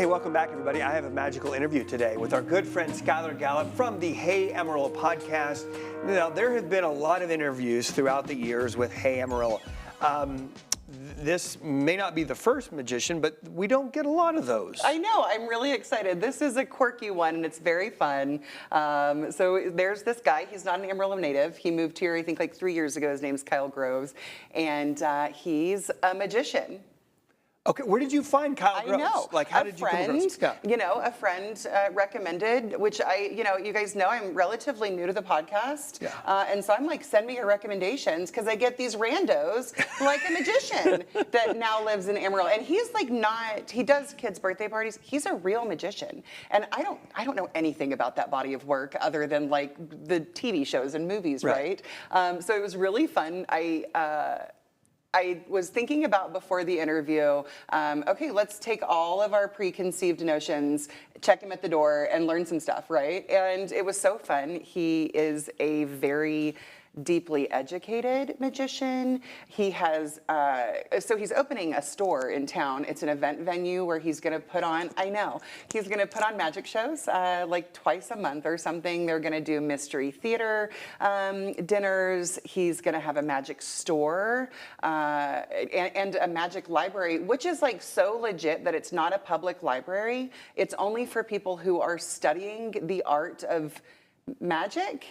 Hey, welcome back, everybody. I have a magical interview today with our good friend Skylar Gallup from the Hey Amarillo podcast. Now, there have been a lot of interviews throughout the years with Hey Amarillo. This may not be the first magician, but we don't get a lot of those. I know, I'm really excited. This is a quirky one and it's very fun. So there's this guy, he's not an Amarillo native. He moved here, I think like 3 years ago. His name's Kyle Groves, and he's a magician. Okay, where did you find Kyle Groves? I know. Like, how did you come across? Yeah. You know, a friend recommended, which you guys know I'm relatively new to the podcast. Yeah. And so I'm like, send me your recommendations, because I get these randos like a magician that now lives in Amarillo. And he's like he does kids' birthday parties. He's a real magician. And I don't know anything about that body of work other than like the TV shows and movies, right? So it was really fun. I was thinking about before the interview, okay, let's take all of our preconceived notions, check him at the door, and learn some stuff, right? And it was so fun. He is a very deeply educated magician. He has, so he's opening a store in town. It's an event venue where he's gonna put on, he's gonna put on magic shows like twice a month or something. They're gonna do mystery theater dinners. He's gonna have a magic store and a magic library, which is like so legit that it's not a public library. It's only for people who are studying the art of magic.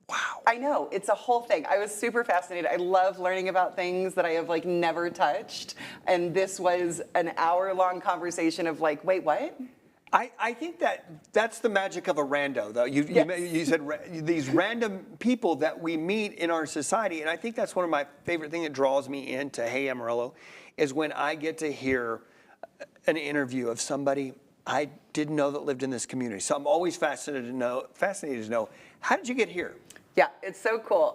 Wow. I know, it's a whole thing. I was super fascinated. I love learning about things that I have like never touched. And this was an hour-long conversation of like, wait, what? I think that's the magic of a rando, though. You said these random people that we meet in our society, and I think that's one of my favorite things that draws me into Hey Amarillo, is when I get to hear an interview of somebody I didn't know that lived in this community. So I'm always fascinated to know, how did you get here? Yeah, it's so cool.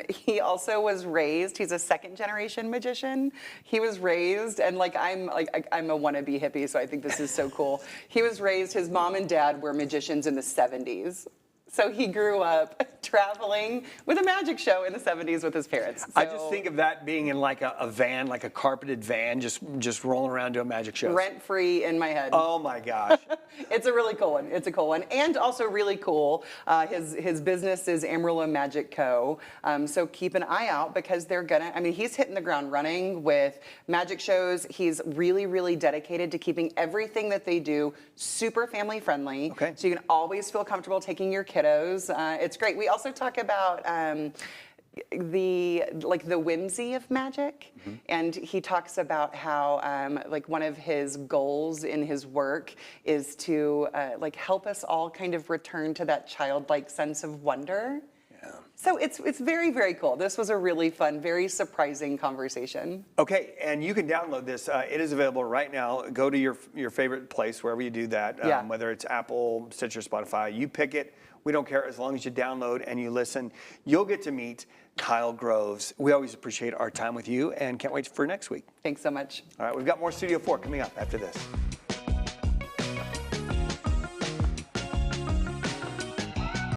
He also was raised, he's a second-generation magician. He was raised, and I'm a wannabe hippie, so I think this is so cool. He was raised, his mom and dad were magicians in the 70s. So he grew up traveling with a magic show in the 70s with his parents. So, I just think of that being in like a van, like a carpeted van, just rolling around doing magic shows. Rent-free in my head. Oh my gosh. It's a really cool one. It's a cool one. And also really cool, his business is Amarillo Magic Co. So keep an eye out, because they're gonna, he's hitting the ground running with magic shows. He's really, really dedicated to keeping everything that they do super family friendly. Okay. So you can always feel comfortable taking your kiddos. It's great. We also talk about the whimsy of magic, and he talks about how one of his goals in his work is to help us all kind of return to that childlike sense of wonder. Yeah. So it's very, very cool. This was a really fun, very surprising conversation. Okay, and you can download this. It is available right now. Go to your favorite place, wherever you do that, whether it's Apple, Stitcher, Spotify. You pick it. We don't care, as long as you download and you listen. You'll get to meet Kyle Groves. We always appreciate our time with you and can't wait for next week. Thanks so much. All right, we've got more Studio 4 coming up after this.